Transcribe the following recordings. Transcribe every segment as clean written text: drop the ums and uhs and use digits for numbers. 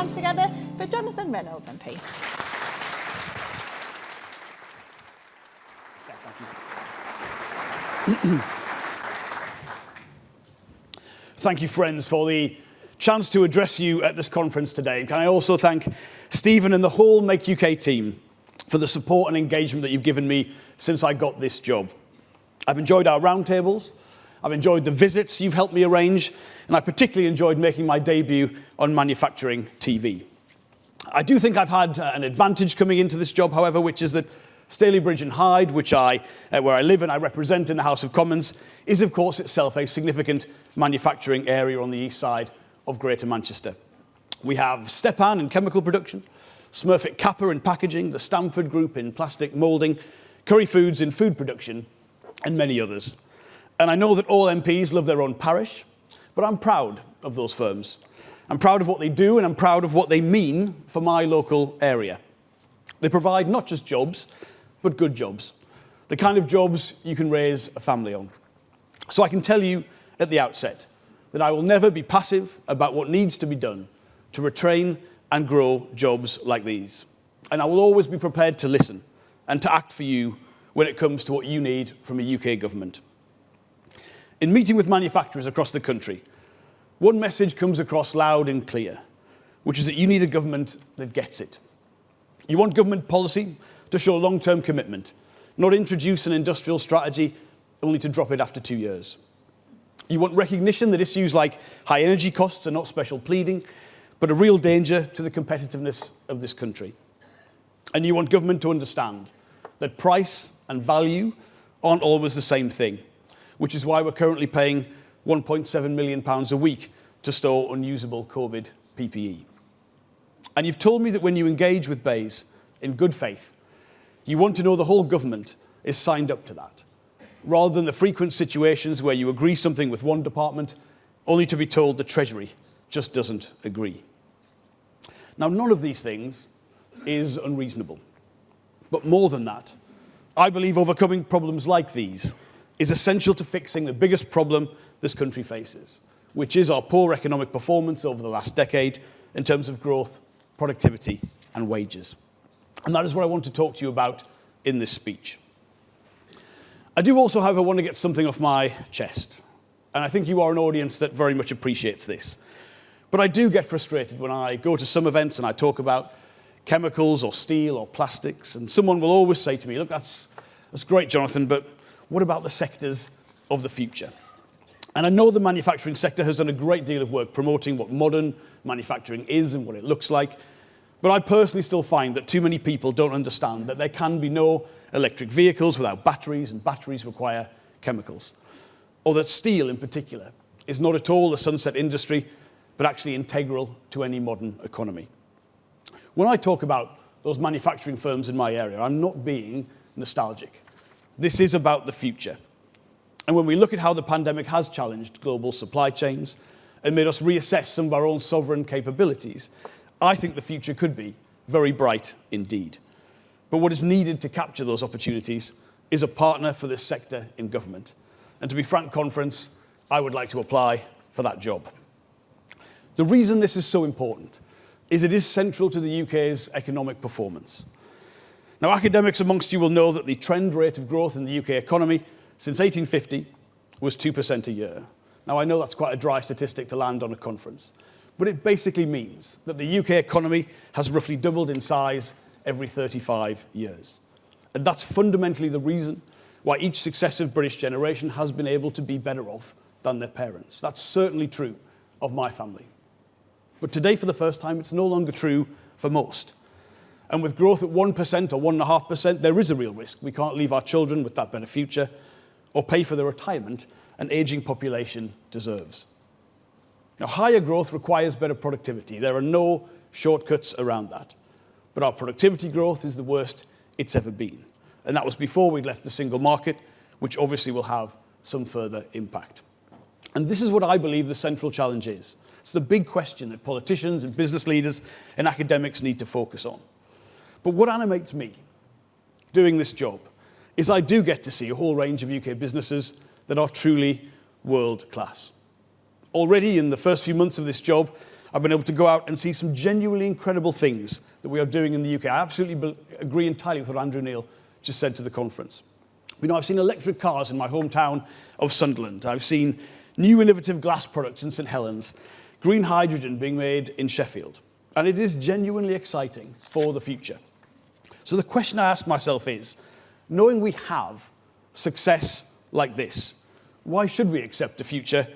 hands together for Jonathan Reynolds MP. Thank you, friends, for the chance to address you at this conference today. Can I also thank Stephen and the whole Make UK team for the support and engagement that you've given me since I got this job. I've enjoyed our roundtables, I've enjoyed the visits you've helped me arrange, and I particularly enjoyed making my debut on manufacturing TV. I do think I've had an advantage coming into this job, however, which is that Stalybridge and Hyde, where I live and I represent in the House of Commons, is of course itself a significant manufacturing area on the east side of Greater Manchester. We have Stepan in chemical production, Smurfit Kappa in packaging, the Stamford Group in plastic moulding, Curry Foods in food production, and many others. And I know that all MPs love their own parish, but I'm proud of those firms. I'm proud of what they do, and I'm proud of what they mean for my local area. They provide not just jobs, but good jobs. The kind of jobs you can raise a family on. So I can tell you at the outset that I will never be passive about what needs to be done to retrain and grow jobs like these. And I will always be prepared to listen and to act for you when it comes to what you need from a UK government. In meeting with manufacturers across the country, one message comes across loud and clear, which is that you need a government that gets it. You want government policy to show long-term commitment, not introduce an industrial strategy only to drop it after 2 years. You want recognition that issues like high energy costs are not special pleading, but a real danger to the competitiveness of this country. And you want government to understand that price and value aren't always the same thing, which is why we're currently paying £1.7 million a week to store unusable COVID PPE. And you've told me that when you engage with BEIS in good faith, you want to know the whole government is signed up to that, rather than the frequent situations where you agree something with one department only to be told the Treasury just doesn't agree. Now, none of these things is unreasonable. But more than that, I believe overcoming problems like these is essential to fixing the biggest problem this country faces, which is our poor economic performance over the last decade in terms of growth, productivity, and wages. And that is what I want to talk to you about in this speech. I do also, however, want to get something off my chest. And I think you are an audience that very much appreciates this. But I do get frustrated when I go to some events and I talk about chemicals or steel or plastics, and someone will always say to me, look, that's great, Jonathan, but what about the sectors of the future? And I know the manufacturing sector has done a great deal of work promoting what modern manufacturing is and what it looks like. But I personally still find that too many people don't understand that there can be no electric vehicles without batteries, and batteries require chemicals. Or that steel, in particular, is not at all a sunset industry, but actually integral to any modern economy. When I talk about those manufacturing firms in my area, I'm not being nostalgic. This is about the future. And when we look at how the pandemic has challenged global supply chains and made us reassess some of our own sovereign capabilities, I think the future could be very bright indeed. But what is needed to capture those opportunities is a partner for this sector in government. And to be frank, conference, I would like to apply for that job. The reason this is so important is it is central to the UK's economic performance. Now, academics amongst you will know that the trend rate of growth in the UK economy since 1850 was 2% a year. Now, I know that's quite a dry statistic to land on a conference, but it basically means that the UK economy has roughly doubled in size every 35 years. And that's fundamentally the reason why each successive British generation has been able to be better off than their parents. That's certainly true of my family. But today, for the first time, it's no longer true for most. And with growth at 1% or 1.5%, there is a real risk. We can't leave our children with that better future or pay for the retirement an ageing population deserves. Now, higher growth requires better productivity. There are no shortcuts around that. But our productivity growth is the worst it's ever been. And that was before we left the single market, which obviously will have some further impact. And this is what I believe the central challenge is. It's the big question that politicians and business leaders and academics need to focus on. But what animates me doing this job is I do get to see a whole range of UK businesses that are truly world-class. Already in the first few months of this job, I've been able to go out and see some genuinely incredible things that we are doing in the UK. I absolutely agree entirely with what Andrew Neil just said to the conference. You know, I've seen electric cars in my hometown of Sunderland. I've seen new innovative glass products in St Helens, green hydrogen being made in Sheffield. And it is genuinely exciting for the future. So the question I ask myself is, knowing we have success like this, why should we accept a future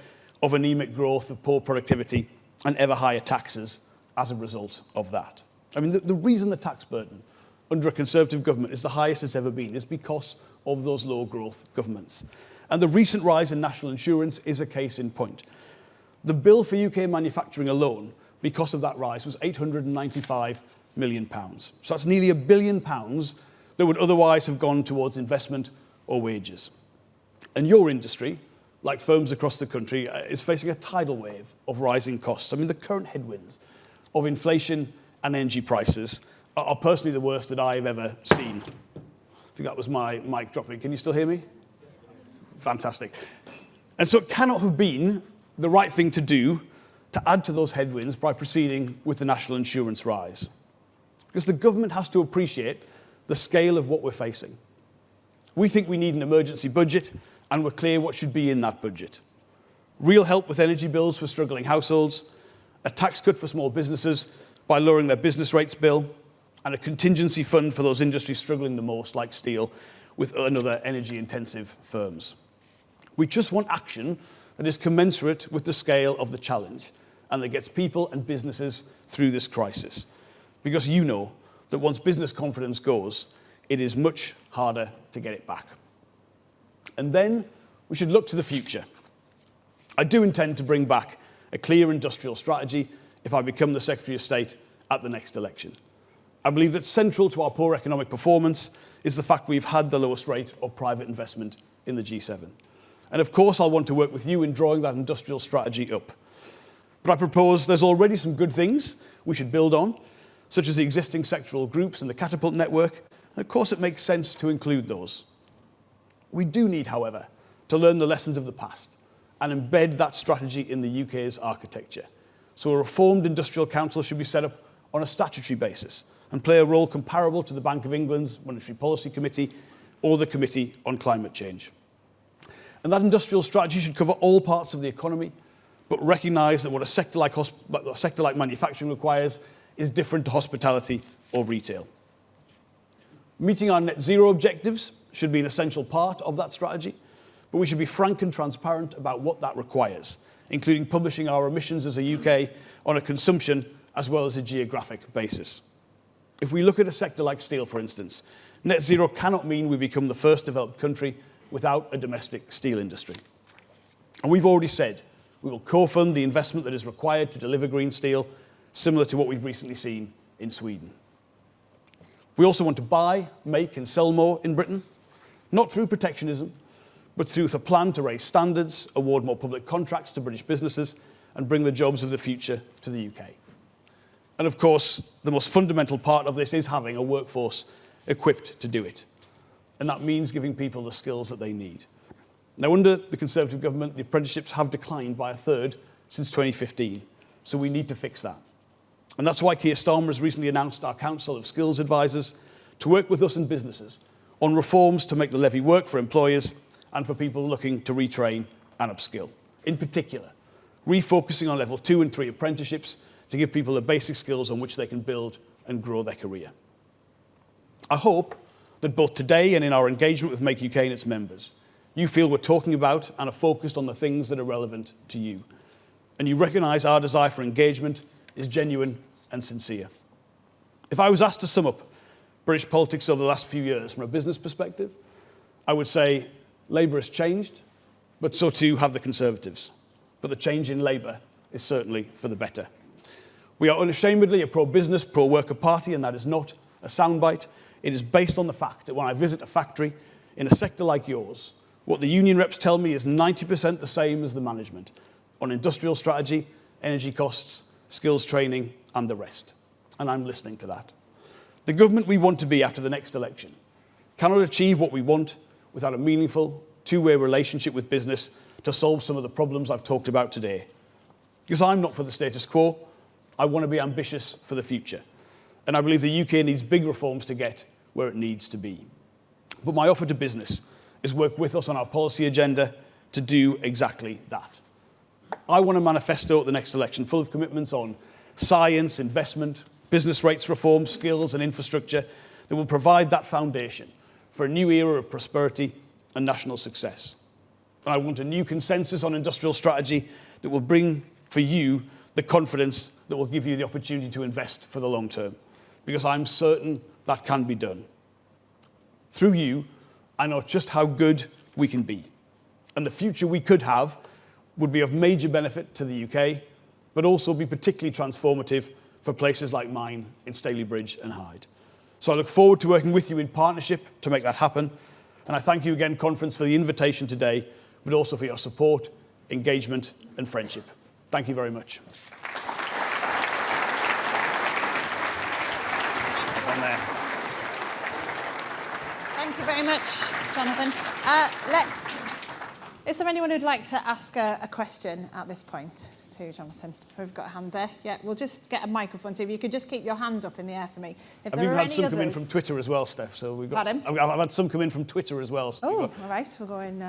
of anemic growth, of poor productivity, and ever higher taxes as a result of that? I mean, the reason the tax burden under a Conservative government is the highest it's ever been is because of those low growth governments. And the recent rise in national insurance is a case in point. The bill for UK manufacturing alone, because of that rise, was £895 million. So that's nearly £1 billion that would otherwise have gone towards investment or wages. And your industry, like firms across the country, is facing a tidal wave of rising costs. I mean, the current headwinds of inflation and energy prices are personally the worst that I've ever seen. I think that was my mic dropping. Can you still hear me? Fantastic. And so it cannot have been the right thing to do to add to those headwinds by proceeding with the national insurance rise. Because the government has to appreciate the scale of what we're facing. We think we need an emergency budget, and we're clear what should be in that budget. Real help with energy bills for struggling households, a tax cut for small businesses by lowering their business rates bill, and a contingency fund for those industries struggling the most, like steel, with other energy-intensive firms. We just want action that is commensurate with the scale of the challenge and that gets people and businesses through this crisis. Because you know that once business confidence goes, it is much harder to get it back. And then we should look to the future. I do intend to bring back a clear industrial strategy if I become the Secretary of State at the next election. I believe that central to our poor economic performance is the fact we've had the lowest rate of private investment in the G7. And of course, I'll want to work with you in drawing that industrial strategy up. But I propose there's already some good things we should build on, such as the existing sectoral groups and the Catapult network. And of course, it makes sense to include those. We do need, however, to learn the lessons of the past and embed that strategy in the UK's architecture. So a reformed industrial council should be set up on a statutory basis and play a role comparable to the Bank of England's Monetary Policy Committee or the Committee on Climate Change. And that industrial strategy should cover all parts of the economy, but recognise that what a sector like manufacturing requires is different to hospitality or retail. Meeting our net zero objectives should be an essential part of that strategy, but we should be frank and transparent about what that requires, including publishing our emissions as a UK on a consumption as well as a geographic basis. If we look at a sector like steel, for instance, net zero cannot mean we become the first developed country without a domestic steel industry. And we've already said we will co-fund the investment that is required to deliver green steel, similar to what we've recently seen in Sweden. We also want to buy, make and sell more in Britain, not through protectionism, but through a plan to raise standards, award more public contracts to British businesses and bring the jobs of the future to the UK. And of course, the most fundamental part of this is having a workforce equipped to do it. And that means giving people the skills that they need. Now, under the Conservative government, the apprenticeships have declined by a third since 2015. So we need to fix that. And that's why Keir Starmer has recently announced our Council of Skills Advisors to work with us and businesses on reforms to make the levy work for employers and for people looking to retrain and upskill. In particular, refocusing on level 2 and 3 apprenticeships to give people the basic skills on which they can build and grow their career. I hope that both today and in our engagement with Make UK and its members, you feel we're talking about and are focused on the things that are relevant to you. And you recognise our desire for engagement is genuine and sincere. If I was asked to sum up British politics over the last few years from a business perspective, I would say Labour has changed, but so too have the Conservatives. But the change in Labour is certainly for the better. We are unashamedly a pro-business, pro-worker party, and that is not a soundbite. It is based on the fact that when I visit a factory in a sector like yours, what the union reps tell me is 90% the same as the management on industrial strategy, energy costs, skills training, and the rest. And I'm listening to that. The government we want to be after the next election cannot achieve what we want without a meaningful, two-way relationship with business to solve some of the problems I've talked about today. Because I'm not for the status quo, I want to be ambitious for the future. And I believe the UK needs big reforms to get where it needs to be. But my offer to business is work with us on our policy agenda to do exactly that. I want a manifesto at the next election full of commitments on science, investment, business rates reform, skills and infrastructure that will provide that foundation for a new era of prosperity and national success. And I want a new consensus on industrial strategy that will bring for you the confidence that will give you the opportunity to invest for the long term, because I'm certain that can be done. Through you, I know just how good we can be. And the future we could have would be of major benefit to the UK, but also be particularly transformative for places like mine in Stalybridge and Hyde. So I look forward to working with you in partnership to make that happen. And I thank you again, Conference, for the invitation today, but also for your support, engagement and friendship. Thank you very much. Thank you very much, Jonathan. Is there anyone who'd like to ask a question at this point to Jonathan? We've got a hand there. Yeah, we'll just get a microphone to you. If you could just keep your hand up in the air for me. If I've there even are had some any come in others- from Twitter as well, Steph. So we've got. Pardon? I've had some come in from Twitter as well. So all right. We're going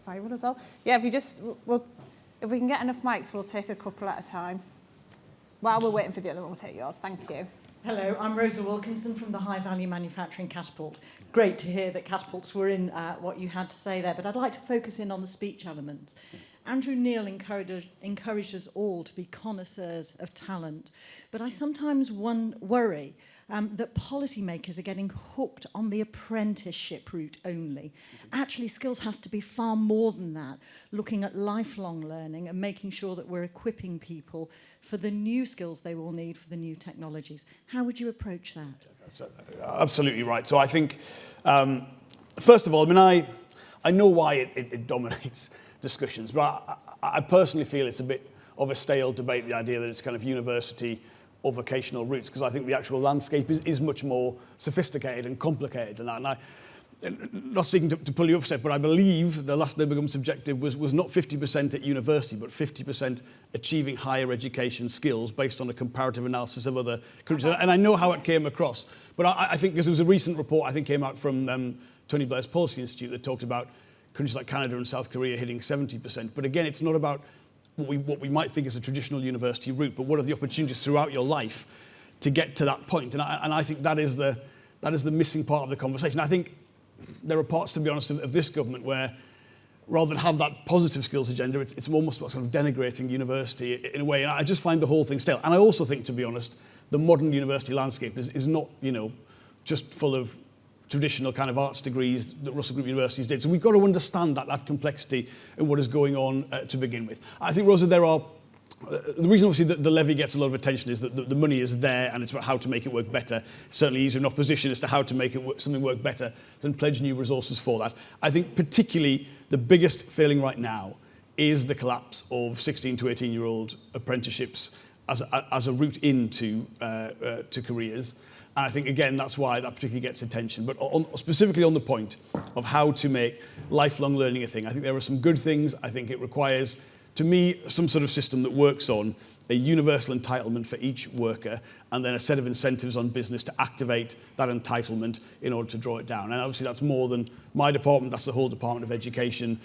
viral as well. Yeah, if we can get enough mics, we'll take a couple at a time. While we're waiting for the other one, we'll take yours. Thank you. Hello, I'm Rosa Wilkinson from the High Value Manufacturing Catapult. Great to hear that catapults were in what you had to say there, but I'd like to focus in on the speech elements. Andrew Neil encourages all to be connoisseurs of talent, but I sometimes worry that policymakers are getting hooked on the apprenticeship route only. Actually, skills has to be far more than that, looking at lifelong learning and making sure that we're equipping people for the new skills they will need for the new technologies. How would you approach that? Absolutely right. So I think, first of all, I know why it dominates discussions, but I personally feel it's a bit of a stale debate, the idea that it's kind of university or vocational routes, because I think the actual landscape is much more sophisticated and complicated than that. And not seeking to pull you up, Steph, but I believe the last Labour government's objective was not 50% at university, but 50% achieving higher education skills based on a comparative analysis of other countries. And I know how it came across, but I think, because there was a recent report, I think came out from Tony Blair's Policy Institute that talked about countries like Canada and South Korea hitting 70%. But again, it's not about what we might think is a traditional university route, but what are the opportunities throughout your life to get to that point? And I think that is the missing part of the conversation. I think there are parts, to be honest, of this government where, rather than have that positive skills agenda, it's almost sort of denigrating university in a way. And I just find the whole thing stale. And I also think, to be honest, the modern university landscape is not, just full of traditional kind of arts degrees that Russell Group universities did. So we've got to understand that complexity and what is going on to begin with. I think, Rosa, the reason obviously that the levy gets a lot of attention is that the money is there and it's about how to make it work better. Certainly easier in opposition as to how to make something work better than pledge new resources for that. I think particularly the biggest failing right now is the collapse of 16 to 18-year-old apprenticeships as a route into to careers. And I think, again, that's why that particularly gets attention. But specifically on the point of how to make lifelong learning a thing, I think there are some good things. I think it requires, to me, some sort of system that works on a universal entitlement for each worker and then a set of incentives on business to activate that entitlement in order to draw it down. And obviously that's more than my department, that's the whole Department of Education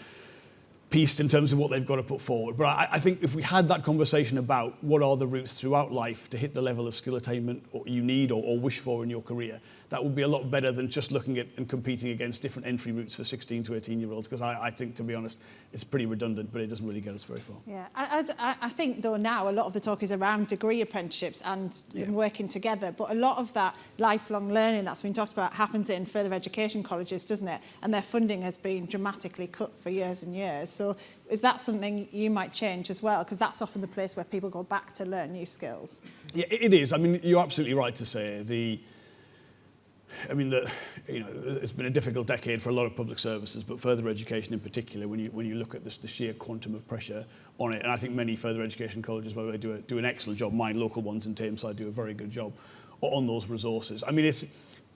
pieced in terms of what they've got to put forward. But I think if we had that conversation about what are the routes throughout life to hit the level of skill attainment you need or wish for in your career, that would be a lot better than just looking at and competing against different entry routes for 16 to 18-year-olds, because I think, to be honest, it's pretty redundant, but it doesn't really get us very far. Yeah, I think, though, now a lot of the talk is around degree apprenticeships and working together, but a lot of that lifelong learning that's been talked about happens in further education colleges, doesn't it? And their funding has been dramatically cut for years and years. So is that something you might change as well? Because that's often the place where people go back to learn new skills. Yeah, it is. I mean, you're absolutely right to say it's been a difficult decade for a lot of public services, but further education in particular, when you look at the sheer quantum of pressure on it, and I think many further education colleges, by the way, do an excellent job. My local ones in Tameside do a very good job on those resources. I mean,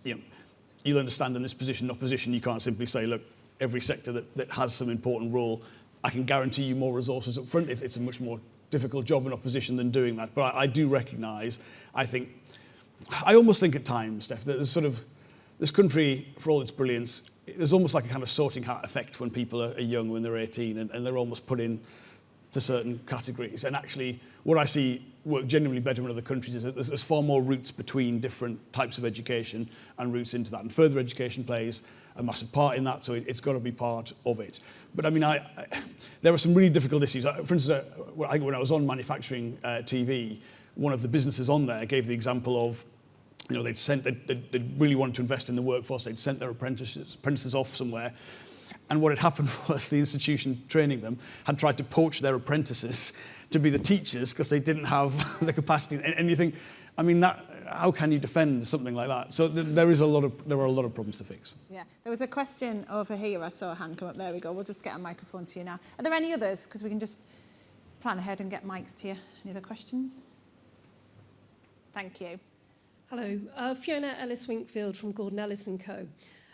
you'll understand in this position, in opposition, you can't simply say, look, every sector that has some important role, I can guarantee you more resources up front. It's a much more difficult job in opposition than doing that. But I do recognise, I almost think at times, Steph, that there's sort of, this country, for all its brilliance, there's almost like a kind of sorting hat effect when people are young, when they're 18, and they're almost put in to certain categories. And actually, what I see work genuinely better in other countries is that there's far more routes between different types of education and routes into that. And further education plays a massive part in that, so it's got to be part of it. But I mean, there are some really difficult issues. For instance, I think when I was on manufacturing TV, one of the businesses on there gave the example of, you know, they really wanted to invest in the workforce. They'd sent their apprentices off somewhere. And what had happened was the institution training them had tried to poach their apprentices to be the teachers because they didn't have the capacity. And you think, I mean, how can you defend something like that? So there are a lot of problems to fix. Yeah, there was a question over here. I saw a hand come up. There we go. We'll just get a microphone to you now. Are there any others? Because we can just plan ahead and get mics to you. Any other questions? Thank you. Hello, Fiona Ellis-Winkfield from Gordon Ellis & Co.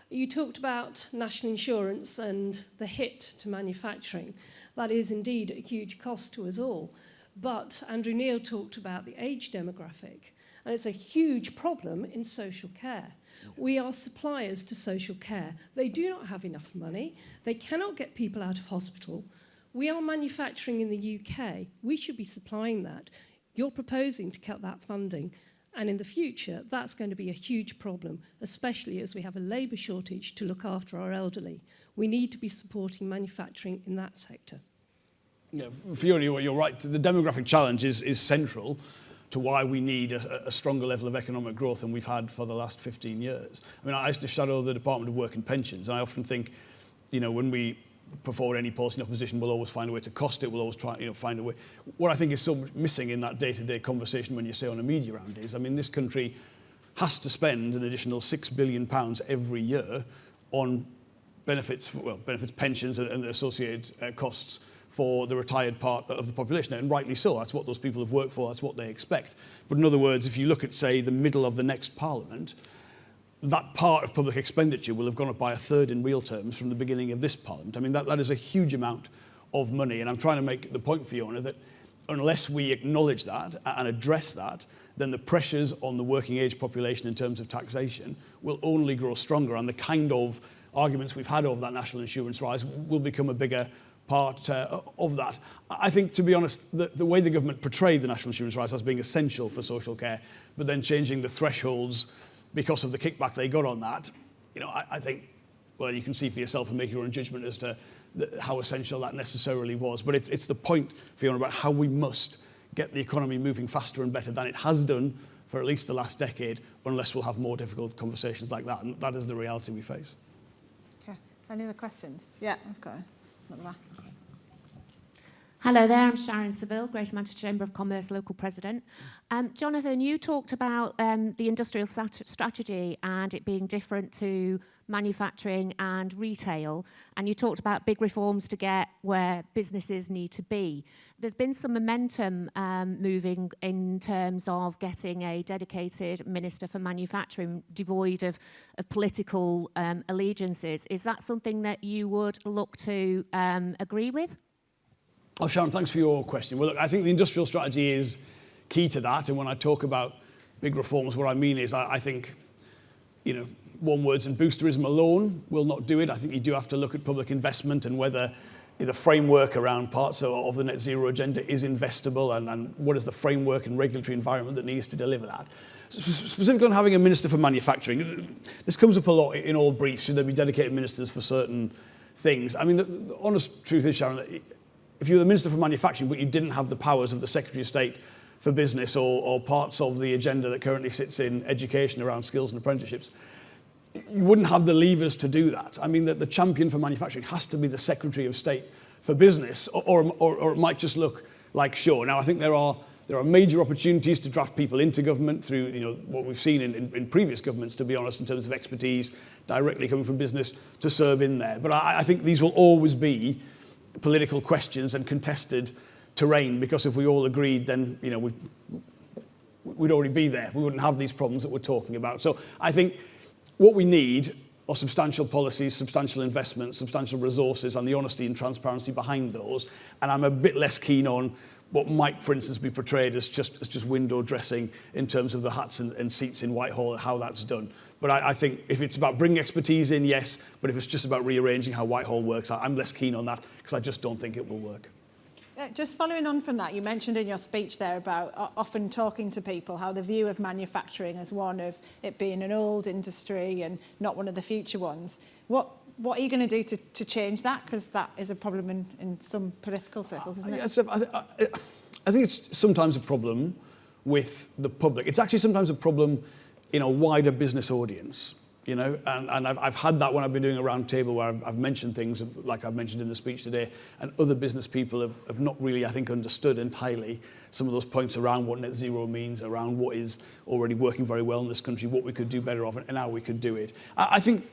You talked about national insurance and the hit to manufacturing. That is indeed a huge cost to us all. But Andrew Neil talked about the age demographic, and it's a huge problem in social care. We are suppliers to social care. They do not have enough money. They cannot get people out of hospital. We are manufacturing in the UK. We should be supplying that. You're proposing to cut that funding. And in the future, that's going to be a huge problem, especially as we have a labour shortage to look after our elderly. We need to be supporting manufacturing in that sector. Yeah, Fiona, you're right. The demographic challenge is central to why we need a stronger level of economic growth than we've had for the last 15 years. I mean, I used to shadow the Department of Work and Pensions, and I often think, you know, when we put forward any policy in opposition, we'll always find a way to cost it, we'll always try, you know, find a way. What I think is so much missing in that day-to-day conversation when you say on a media round is, I mean, this country has to spend an additional £6 billion every year on benefits, pensions and the associated costs for the retired part of the population, and rightly so. That's what those people have worked for, that's what they expect. But in other words, if you look at, say, the middle of the next Parliament, that part of public expenditure will have gone up by a third in real terms from the beginning of this Parliament. I mean, that is a huge amount of money, and I'm trying to make the point, Fiona, that unless we acknowledge that and address that, then the pressures on the working age population in terms of taxation will only grow stronger, and the kind of arguments we've had over that national insurance rise will become a bigger part of that. I think, to be honest, the way the government portrayed the national insurance rise as being essential for social care, but then changing the thresholds because of the kickback they got on that, you know, I think, well, you can see for yourself and make your own judgment as to how essential that necessarily was. But it's the point, Fiona, about how we must get the economy moving faster and better than it has done for at least the last decade, unless we'll have more difficult conversations like that. And that is the reality we face. Okay. Any other questions? Yeah, I've got another one. Hello there, I'm Sharon Seville, Greater Manchester Chamber of Commerce Local President. Jonathan, you talked about the industrial strategy and it being different to manufacturing and retail, and you talked about big reforms to get where businesses need to be. There's been some momentum moving in terms of getting a dedicated Minister for Manufacturing devoid of political allegiances. Is that something that you would look to agree with? Oh, Sharon, thanks for your question. Well, look, I think the industrial strategy is key to that. And when I talk about big reforms, what I mean is I think, you know, one words and boosterism alone will not do it. I think you do have to look at public investment and whether the framework around parts of the net zero agenda is investable and what is the framework and regulatory environment that needs to deliver that. Specifically on having a Minister for Manufacturing, this comes up a lot in all briefs. Should there be dedicated ministers for certain things? I mean, the honest truth is, Sharon, if you were the Minister for Manufacturing but you didn't have the powers of the Secretary of State for Business or parts of the agenda that currently sits in education around skills and apprenticeships, you wouldn't have the levers to do that. I mean, the champion for manufacturing has to be the Secretary of State for Business, or it might just look like Shaw. Now, I think there are major opportunities to draft people into government through, you know, what we've seen in previous governments, to be honest, in terms of expertise directly coming from business to serve in there. But I think these will always be political questions and contested terrain, because if we all agreed, then, you know, we'd already be there. We wouldn't have these problems that we're talking about. So I think what we need are substantial policies, substantial investment, substantial resources, and the honesty and transparency behind those. And I'm a bit less keen on what might, for instance, be portrayed as just window dressing in terms of the hats and seats in Whitehall, how that's done. But I think if it's about bringing expertise in, yes, but if it's just about rearranging how Whitehall works, I'm less keen on that because I just don't think it will work. Just following on from that, you mentioned in your speech there about often talking to people how the view of manufacturing as one of it being an old industry and not one of the future ones. What are you going to do to change that? Because that is a problem in some political circles, isn't it? Yes, I think it's sometimes a problem with the public. It's actually sometimes a problem in a wider business audience, you know, and I've had that when I've been doing a round table where I've mentioned things like I've mentioned in the speech today, and other business people have not really, I think, understood entirely some of those points around what net zero means, around what is already working very well in this country, what we could do better of, and how we could do it. I think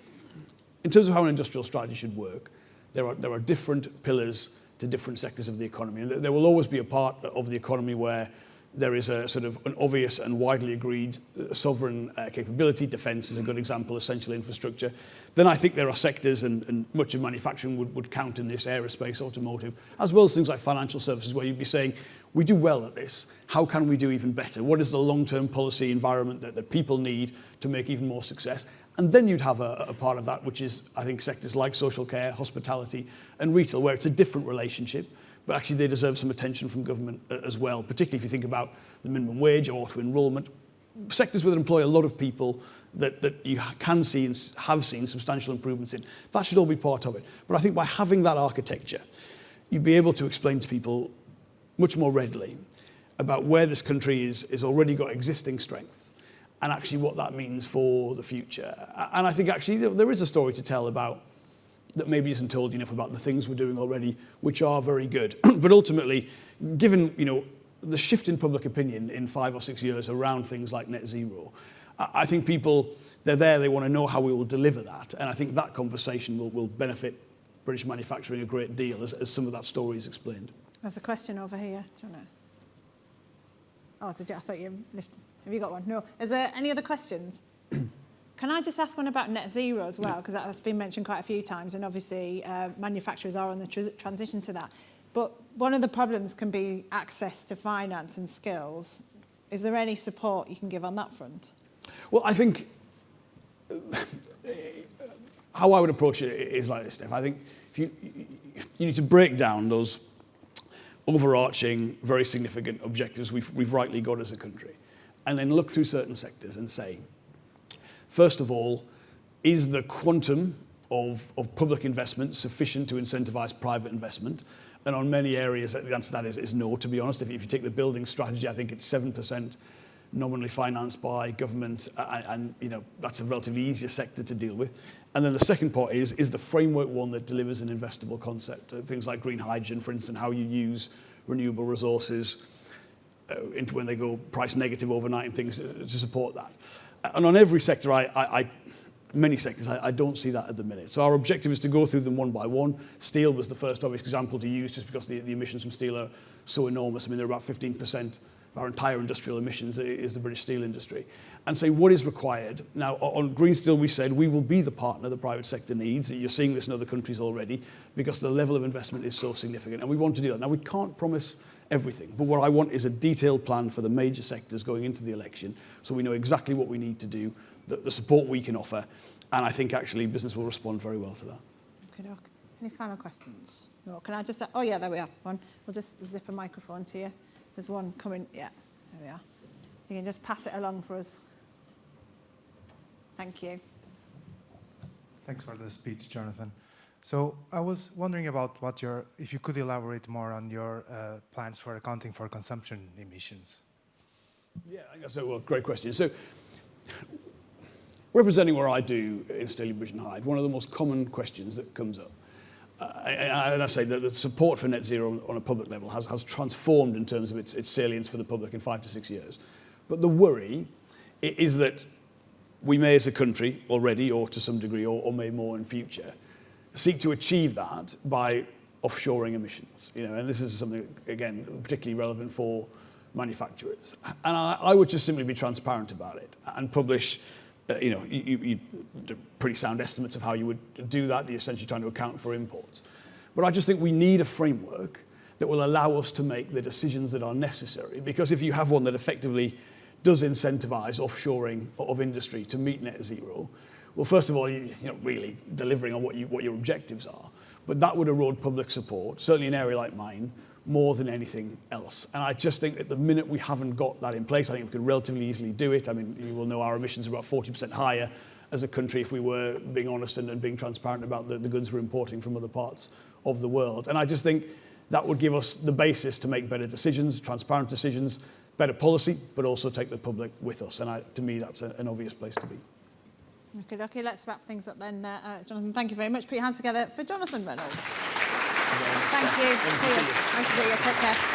in terms of how an industrial strategy should work, there are different pillars to different sectors of the economy. And there will always be a part of the economy where there is a sort of an obvious and widely agreed sovereign capability. Defence is a good example, essential infrastructure. Then I think there are sectors, and much of manufacturing would count in this, aerospace, automotive, as well as things like financial services, where you'd be saying, we do well at this. How can we do even better? What is the long-term policy environment that people need to make even more success? And then you'd have a part of that, which is, I think, sectors like social care, hospitality, and retail, where it's a different relationship, but actually they deserve some attention from government as well, particularly if you think about the minimum wage or auto-enrolment. Sectors that employ a lot of people that you can see and have seen substantial improvements in. That should all be part of it. But I think by having that architecture, you'd be able to explain to people much more readily about where this country is already got existing strengths, and actually what that means for the future. And I think actually there is a story to tell about that maybe isn't told enough about the things we're doing already, which are very good. But ultimately, given the shift in public opinion in 5 or 6 years around things like net zero, I think people, they're there, they want to know how we will deliver that. And I think that conversation will benefit British manufacturing a great deal, as some of that story is explained. There's a question over here. Do you want to? Oh, I thought you lifted. Have you got one? No. Is there any other questions? Can I just ask one about net zero as well? Because that's been mentioned quite a few times, and obviously manufacturers are on the transition to that. But one of the problems can be access to finance and skills. Is there any support you can give on that front? Well, I think how I would approach it is like this, Steph. I think if you need to break down those overarching, very significant objectives we've rightly got as a country, and then look through certain sectors and say, first of all, is the quantum of public investment sufficient to incentivise private investment? And on many areas, the answer to that is no, to be honest. If you take the building strategy, I think it's 7% nominally financed by government, and that's a relatively easier sector to deal with. And then the second part is the framework one that delivers an investable concept? Things like green hydrogen, for instance, how you use renewable resources into when they go price negative overnight and things to support that. And on every sector, many sectors, I don't see that at the minute. So our objective is to go through them one by one. Steel was the first obvious example to use, just because the emissions from steel are so enormous. I mean, they're about 15% of our entire industrial emissions is the British steel industry. And say what is required. Now, on green steel, we said we will be the partner the private sector needs. You're seeing this in other countries already, because the level of investment is so significant, and we want to do that. Now, we can't promise everything, but what I want is a detailed plan for the major sectors going into the election, so we know exactly what we need to do, the support we can offer, and I think actually business will respond very well to that. Okay. Any final questions? No. Can I just? Oh yeah, there we are. One. We'll just zip a microphone to you. There's one coming. Yeah, there we are. You can just pass it along for us. Thank you. Thanks for the speech, Jonathan. So I was wondering about if you could elaborate more on your plans for accounting for consumption emissions. Yeah, I think that's a great question. So, representing where I do in Stalybridge and Hyde, one of the most common questions that comes up, and I say that the support for net zero on a public level has transformed in terms of its salience for the public in 5 to 6 years. But the worry is that we may, as a country already, or to some degree, or may more in future, seek to achieve that by offshoring emissions. And this is something, again, particularly relevant for manufacturers. And I would just simply be transparent about it and publish, you pretty sound estimates of how you would do that. You're essentially trying to account for imports. But I just think we need a framework that will allow us to make the decisions that are necessary. Because if you have one that effectively does incentivize offshoring of industry to meet net zero, well, first of all, you're not really delivering on what your objectives are. But that would erode public support, certainly in an area like mine, more than anything else. And I just think at the minute we haven't got that in place. I think we could relatively easily do it. I mean, you will know our emissions are about 40% higher as a country if we were being honest and being transparent about the goods we're importing from other parts of the world. And I just think that would give us the basis to make better decisions, transparent decisions, better policy, but also take the public with us. And to me, that's an obvious place to be. Okay, let's wrap things up then. Jonathan, thank you very much. Put your hands together for Jonathan Reynolds. Thank you. Cheers. Nice to see you. Take care.